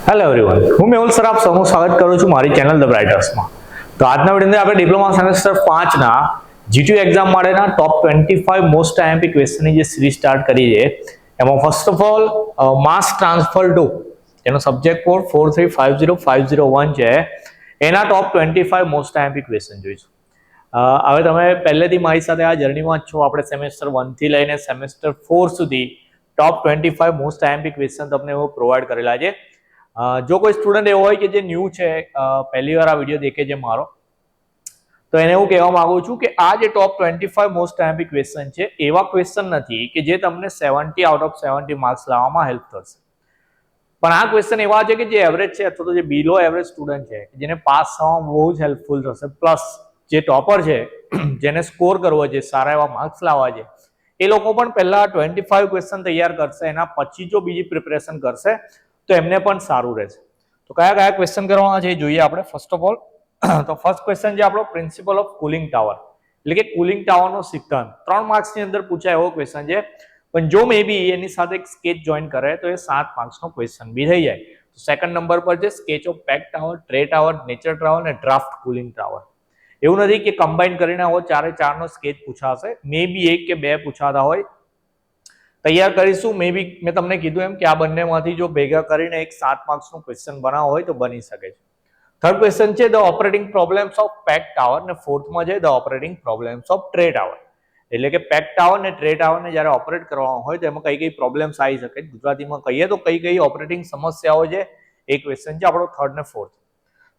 Hello everyone, હું Mehul sir આપ સૌનું સ્વાગત કરું છું મારી ચેનલ ધ બ્રાઇટર્સમાં. તો આજના વિડીયોની આપણે ડિપ્લોમા સેમેસ્ટર 5 ના જીટીયુ એક્ઝામ માટેના ટોપ 25 મોસ્ટ આઈએમપી ક્વેશ્ચનની જે સિરીઝ સ્ટાર્ટ કરી છે એમાં first of all mass transfer 2 એનો સબ્જેક્ટ કોડ 4350501 છે. એના ટોપ 25 મોસ્ટ આઈએમપી ક્વેશ્ચન જોઈશું. હવે તમે પહેલેથી મારી સાથે આ જર્નીમાં જ છો. આપણે સેમેસ્ટર 1 થી લઈને સેમેસ્ટર 4 સુધી ટોપ 25 મોસ્ટ આઈએમપી ક્વેશ્ચન તમને એવો પ્રોવાઈડ કરેલા છે. જો કોઈ સ્ટુડન્ટ એવો હોય કે જે ન્યૂ છે, પહેલી વાર આ વિડીયો દેખે છે મારો, તો એને હું કહેવા માંગુ છું કે આ જે ટોપ 25 મોસ્ટ આઈએમપી ક્વેશ્ચન છે એવા ક્વેશ્ચન નથી કે જે તમને 70 આઉટ ઓફ 70 માર્ક્સ લાવવામાં હેલ્પ કરશે. પણ આ ક્વેશ્ચન એવા છે કે જે એવરેજ છે અથવા તો જે બિલો એવરેજ સ્ટુડન્ટ છે જેને પાસ થવામાં બહુ જ હેલ્પફુલ થશે. પ્લસ જે ટોપર છે જેને સ્કોર કરવો છે, સારા એવા માર્ક્સ લાવવા છે, એ લોકો પણ પહેલા 25 ક્વેશ્ચન તૈયાર કરશે, એના પછી જો બીજી પ્રિપેરેશન કરશે તો એમને પણ સારું રહેશે. તો કયા કયા ક્વેશ્ચન કરવાના છે એ જોઈએ આપણે. ફર્સ્ટ ઓફ ઓલ તો ફર્સ્ટ ક્વેશ્ચન છે આપણો પ્રિન્સિપલ ઓફ કુલિંગ ટાવર, એટલે કે કુલિંગ ટાવરનો સિદ્ધાંત. 3 માર્ક્સની અંદર પૂછાય એવો ક્વેશ્ચન છે, પણ જો મે બી એની સાથે એક સ્કેચ જોઈન કરે તો એ 7 માર્ક્સનો ક્વેશ્ચન બી થઈ જાય. તો સેકન્ડ નંબર પર છે sketch of pack tower, tray tower, nature tower અને ડ્રાફ્ટ કુલિંગ ટાવર. એવું નથી કે કમ્બાઈન કરીને આવો 4 નો સ્કેચ પૂછાશે, મે બી 1 કે 2 પૂછાતા હોય. તૈયાર કરીશું. મે બી મેં તમને કીધું એમ કે આ બંનેમાંથી જો ભેગા કરીને એક 7 માર્ક્સનું ક્વેશ્ચન બનાવવો હોય તો બની શકે છે. થર્ડ ક્વેશ્ચન છે the operating problems of pack tower, અને ફોર્થમાં છે the operating problems of tray tower. એટલે કે પેક ટાવર ને ટ્રે ટાવરને જ્યારે ઓપરેટ કરવાનો હોય તો એમાં કઈ કઈ પ્રોબ્લેમ્સ આવી શકે, ગુજરાતીમાં કહીએ તો કઈ કઈ ઓપરેટિંગ સમસ્યાઓ છે, એ ક્વેશ્ચન છે આપણો થર્ડ ને ફોર્થ.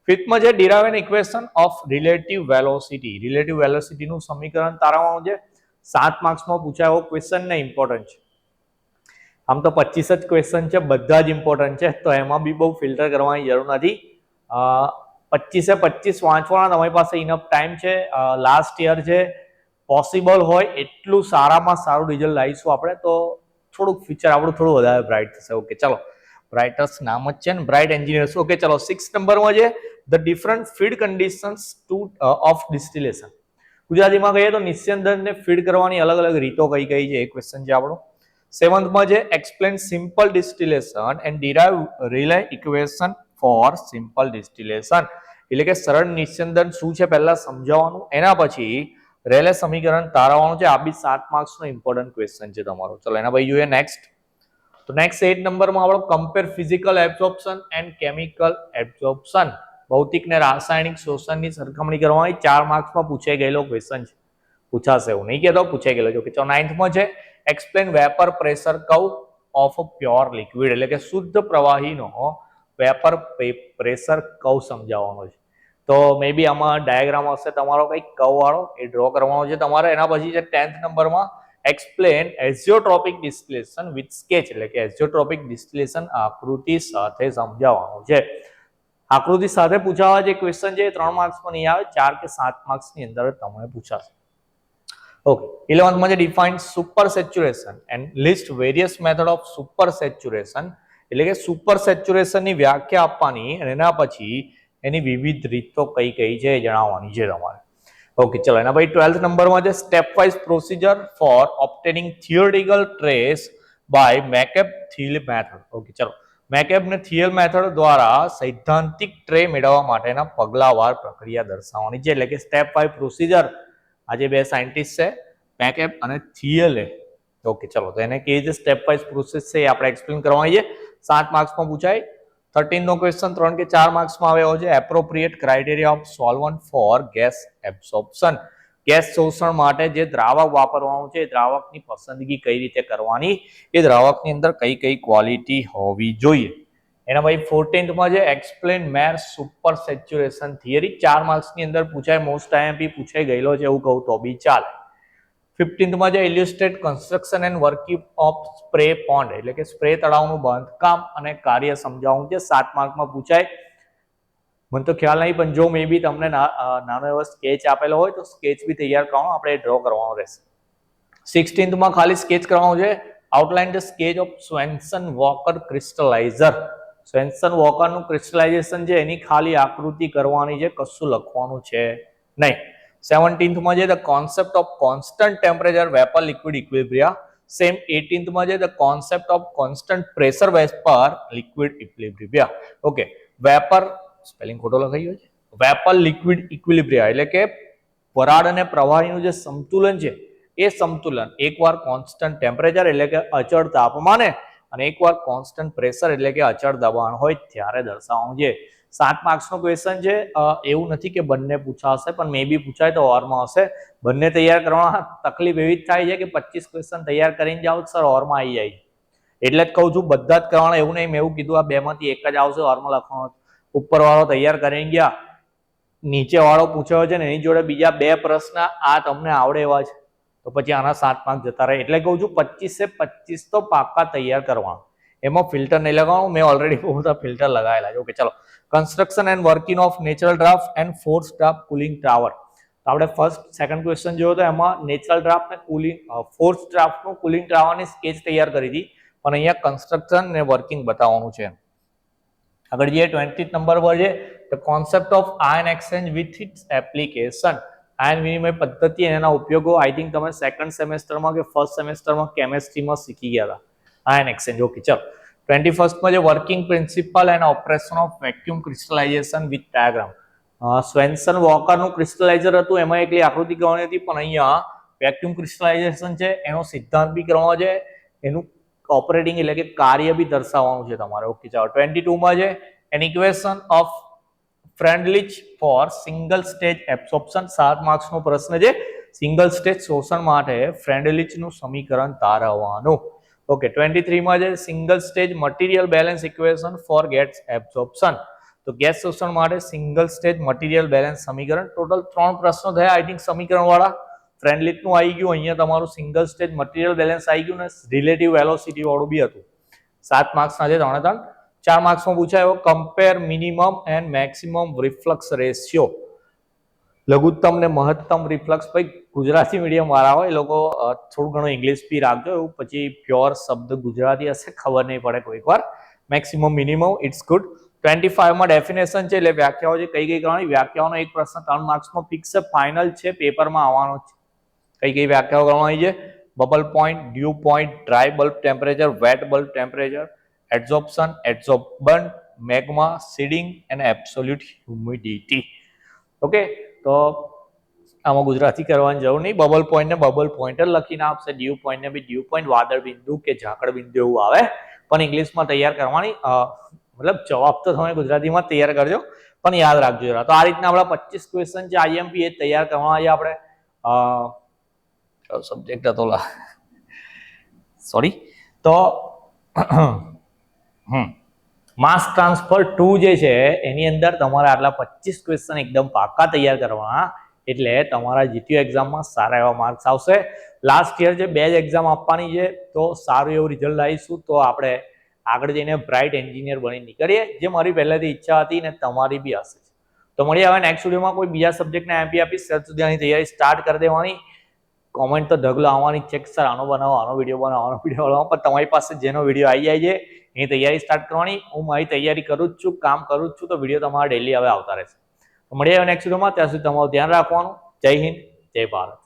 ફિફ્થમાં છે derive an equation of relative velocity. Relative વેલોસિટીનું સમીકરણ તારવવાનું છે. 7 માર્ક્સમાં પૂછાય એવો ક્વેશ્ચન ને ઇમ્પોર્ટન્ટ છે. આમ તો 25 જ ક્વેશ્ચન છે, બધા જ ઇમ્પોર્ટન્ટ છે, તો એમાં બી બહુ ફિલ્ટર કરવાની જરૂર નથી. 25 વાંચવાના, તમારી પાસે ઇનફ ટાઈમ છે. લાસ્ટ યર છે, પોસિબલ હોય એટલું સારામાં સારું રિઝલ્ટ લાવીશું આપણે, તો થોડુંક ફ્યુચર આપણું થોડું વધારે બ્રાઇટ થશે. ઓકે, ચલો, બ્રાઇટર્સ નામ જ છે ને, બ્રાઇટ એન્જિનિયર્સ. ઓકે, ચલો, 6 નંબરમાં છે the different feed conditions of distillation. ગુજરાતીમાં કહીએ તો નિસ્યંદનને ફીડ કરવાની અલગ અલગ રીતો કઈ કઈ છે, એ ક્વેશ્ચન છે આપણો. 7th છે explain simple distillation and derive Rayleigh equation for simple distillation. એટલે કે સરળ નિસ્યંદન શું છે પહેલા સમજાવવાનું, એના પછી રેલે સમીકરણ તારવવાનું છે. આ બી 7 માર્ક્સનો ઇમ્પોર્ટન્ટ ક્વેશ્ચન છે તમારો. ચલો એના પછી જોઈએ નેક્સ્ટ. તો નેક્સ્ટ 8 નંબરમાં આપણો compare physical absorption and chemical absorption. ભૌતિક ને રાસાયણિક શોષણની સરખામણી કરવાની. 4 માર્ક્સમાં પૂછાઈ ગયેલો ક્વેશ્ચન છે, પૂછાશે એવું નહીં કહેતો, પૂછાઈ ગયેલો છે. ચલો 9th છે explain vapour pressure curve of pure liquid. એટલે કે શુદ્ધ પ્રવાહીનો વેપર પ્રેશર કર્વ સમજાવવાનો છે. તો મે બી આમાં ડાયાગ્રામ હશે તમારો કંઈક કર્વ વાળો, એ ડ્રો કરવાનો છે તમારે. એના પછી છે 10th નંબરમાં એક્સપ્લેન એઝિયોટ્રોપિક ડિસ્ટિલેશન વિથ સ્કેચ. એટલે કે એઝિયોટ્રોપિક ડિસ્ટિલેશન આકૃતિ સાથે સમજાવવાનું છે. આકૃતિ સાથે પૂછાવા જે ક્વેશ્ચન છે 3 માર્ક્સમાં નહીં આવે, 4 કે 7 માર્ક્સની અંદર તમને પૂછાશે. ઓકે, 11th છે define super saturation and list various method of super saturation. એટલે કે સુપર સેચ્યુરેશનની વ્યાખ્યા આપવાની અને એના પછી એની વિવિધ રીતો કઈ કઈ છે એ જણાવવાની છે તમારે. ઓકે, ચલો એના પછી 12th નંબરમાં છે step wise procedure for obtaining theoretical trays by McCabe Thiele method. Okay, ચલો, મેકેબ ને થિયલ મેથડ દ્વારા સૈદ્ધાંતિક ટ્રે મેળવવા માટેના પગલાવાર પ્રક્રિયા દર્શાવવાની છે. એટલે કે સ્ટેપ વાઇઝ પ્રોસિજર આજે બે સાયન્ટિસ્ટ છે, મેકેબ અને થિયલે. ઓકે, ચલો, તો એને કેવી રીતે સ્ટેપ વાઇઝ પ્રોસેસ છે એ આપણે એક્સપ્લેન કરવાની છે. 7 માર્ક્સમાં પૂછાય. 13 નો ક્વેશ્ચન 3 કે 4 માર્ક્સમાં આવ્યો છે appropriate criteria of solvent for gas absorption. Gas શોષણ માટે જે દ્રાવક વાપરવાનું છે એ દ્રાવકની પસંદગી કઈ રીતે કરવાની, એ દ્રાવકની અંદર કઈ કઈ ક્વોલિટી હોવી જોઈએ. એના પછી 14th છે એક્સપ્લેન મેર સુપર સેચ્યુરેશન થિયરી. 4 માર્ક્સની અંદર પૂછાય, મોસ્ટ આઈએમપી પૂછાઈ ગયેલો છે એવું કહું તો બી ચાલે. 15th છે illustrate construction and working of spray pond. એટલે કે સ્પ્રે તળાવનું બાંધકામ અને કાર્ય સમજાવવું છે. 7 માર્કમાં પૂછાય. મને તો ખ્યાલ નહીં, પણ જો મે બી તમને નાનો એવો સ્કેચ આપેલો હોય તો સ્કેચ બી તૈયાર કરવાનો, આપણે ડ્રો કરવાનો રહેશે. 16th ખાલી સ્કેચ કરવાનું છે. Outline the sketch of Swenson Walker crystallizer. Swenson વોકરનું ક્રિસ્ટલાઇઝેશન છે એની ખાલી આકૃતિ કરવાની છે, કશું લખવાનું છે નહીં. 17th છે the concept of constant temperature vapour liquid equilibria. Same 18th માં છે the concept of constant pressure vapour liquid equilibria. Okay, vapour spelling ખોટો લખાઈ ગયો છે, વેપર લિક્વિડ ઇક્વિલિબ્રિયા એટલે કે વરાળ અને પ્રવાહીનું જે સંતુલન છે એ સંતુલન એકવાર કોન્સ્ટન્ટ ટેમ્પરેચર એટલે કે અચળ તાપમાને અને એકવાર કોન્સ્ટન્ટ પ્રેશર એટલે કે અચળ દબાણ હોય ત્યારે દર્શાવવાનું છે. 7 માર્ક્સનો ક્વેશ્ચન છે. એવું નથી કે બંને પૂછાશે, પણ મે બી પૂછાય તો ઓરમાં હશે. બંને તૈયાર કરવામાં તકલીફ એવી જ થાય છે કે 25 ક્વેશ્ચન તૈયાર કરીને જાઓ સર ઓરમાં આવી જાય, એટલે જ કહું છું બધા જ કરવાના એવું નહીં. મેં એવું કીધું આ બેમાંથી એક જ આવશે ઓરમાં લખવાનો. ઉપર વાળો તૈયાર કરીને ગયા, નીચે વાળો પૂછ્યો છે ને એની જોડે બીજા 2 પ્રશ્ન આ તમને આવડે એવા છે તો પછી આના 7 માર્ક જતા રહે. એટલે કહું છું 25 તો પાક્કા તૈયાર કરવાના, એમાં ફિલ્ટર નહીં લગાવવાનું. મેં ઓલરેડી બહુ બધા ફિલ્ટર લગાવેલા છે. ઓકે ચલો, construction and working of natural draft and force draft cooling tower. તો આપણે ફર્સ્ટ સેકન્ડ ક્વેશ્ચન જોયો તો એમાં નેચરલ ડ્રાફ્ટ ને કુલિંગ ફોર્સ ડ્રાફ્ટનું કુલિંગ ટાવરની સ્કેચ તૈયાર કરી હતી, પણ અહીંયા કન્સ્ટ્રક્શન ને વર્કિંગ બતાવવાનું છે. આગળ જે 20th નંબર પર છે the concept of ion exchange with its application. Ion વિનિમય પદ્ધતિ અને એના ઉપયોગો આઈ થિંક તમે સેકન્ડ સેમેસ્ટરમાં કે ફર્સ્ટ સેમેસ્ટરમાં કેમેસ્ટ્રીમાં શીખી ગયા હતા, આયન એક્સચેન્જ. ઓકે ચલો, 21st માં જે working principle and operation of vacuum crystallization with diagram. Swenson વોકરનું ક્રિસ્ટલાઇઝર હતું, એમાં એકલી આકૃતિ કરવાની હતી, પણ અહીંયા વેક્યુમ ક્રિસ્ટલાઇઝેશન છે એનો સિદ્ધાંત બી કરવાનો છે, એનું ઓપરેટિંગ એટલે કે કાર્ય બી દર્શાવવાનું છે તમારે. ઓકે ચાલો, 22 માં છે an equation of Freundlich for single stage absorption. 7 માર્ક્સનો પ્રશ્ન છે, સિંગલ સ્ટેજ શોષણ માટે ફ્રેન્ડલિચનું સમીકરણ તારવવાનું. ઓકે, 23 માં છે single stage material balance equation for gas absorption. તો ગેસ શોષણ માટે સિંગલ સ્ટેજ મટીરિયલ બેલેન્સ સમીકરણ. ટોટલ 3 પ્રશ્નો થયા આઈ થિંક સમીકરણ વાળા. ફ્રેન્ડલિચનું આવી ગયું, અહીંયા તમારું સિંગલ સ્ટેજ મટીરિયલ બેલેન્સ આવી ગયું ને રિલેટિવ વેલોસિટી વાળું બી હતું. 7 માર્ક્સના છે 3. 4 માર્ક્સમાં પૂછાયો compare minimum and maximum reflux ratio. લઘુત્તમ ને મહત્તમ રિફ્લક્સ. ભાઈ ગુજરાતી મીડિયમ વાળા હોય એ લોકો થોડું ઘણું ઇંગ્લિશ બી રાખજો, એવું પછી પ્યોર શબ્દ ગુજરાતી હશે ખબર નહીં પડે કોઈક વાર. Maximum minimum it's good. 25 માં ડેફિનેશન છે એટલે વ્યાખ્યાઓ છે, કઈ કઈ કરવાની વ્યાખ્યાઓનો એક પ્રશ્ન 3 માર્ક્સમાં ફિક્સ છે, ફાઇનલ છે, પેપરમાં આવવાનો છે. કઈ કઈ વ્યાખ્યાઓ કરવાની છે? Bubble point, dew point, dry bulb temperature, wet bulb temperature, adsorption, adsorbent, magma, seeding અને એબ્સોલ્યુટ હ્યુમિડિટી. ઓકે, તો આમાં ગુજરાતી કરવાની જરૂર નહીં. બબલ પોઈન્ટ ને બબલ પોઈન્ટ જ લખીને આપશે, ડ્યુ પોઈન્ટ ને બી ડ્યુ પોઈન્ટ, વાદળ બિંદુ કે ઝાકળ બિંદુ એવું આવે, પણ ઇંગ્લિશમાં તૈયાર કરવાની. મતલબ જવાબ તો તમે ગુજરાતીમાં તૈયાર કરજો, પણ યાદ રાખજો જરા. તો આ રીતના આપણા 25 ક્વેશ્ચન છે આઈએમપી એ તૈયાર કરવાના છે આપણે. સબ્જેક્ટ હતો સોરી. તો માસ ટ્રાન્સફર 2 જે છે એની અંદર તમારે આટલા 25 ક્વેશ્ચન એકદમ પાકા તૈયાર કરવાના, એટલે તમારા જીટીયુ એક્ઝામમાં સારા એવા માર્ક્સ આવશે. લાસ્ટ યર જે 2 જ એક્ઝામ આપવાની છે, તો સારું એવું રિઝલ્ટ લાવીશું તો આપણે આગળ જઈને બ્રાઇટ એન્જિનિયર બની નીકળીએ, જે મારી પહેલેથી ઈચ્છા હતી ને તમારી બી હશે. તો મળીએ હવે નેક્સ્ટ વિડીયોમાં કોઈ બીજા સબ્જેક્ટના એમપી આપીશ. ત્યાં સુધી આની તૈયારી સ્ટાર્ટ કરી દેવાની. કોમેન્ટ તો ઢગલો આવવાની ચેક સર આનો બનાવો, આનો વિડીયો બનાવો, પણ તમારી પાસે જેનો વિડીયો આવી જાય છે એની તૈયારી સ્ટાર્ટ કરવાની. હું મારી તૈયારી કરું જ છું, કામ કરું જ છું, તો વિડીયો તમારા ડેલી હવે આવતા રહેશે. તો મળીએ હવે નેક્સ્ટ વિડીયોમાં. ત્યાં સુધી તમારું ધ્યાન રાખવાનું. જય હિન્દ, જય ભારત.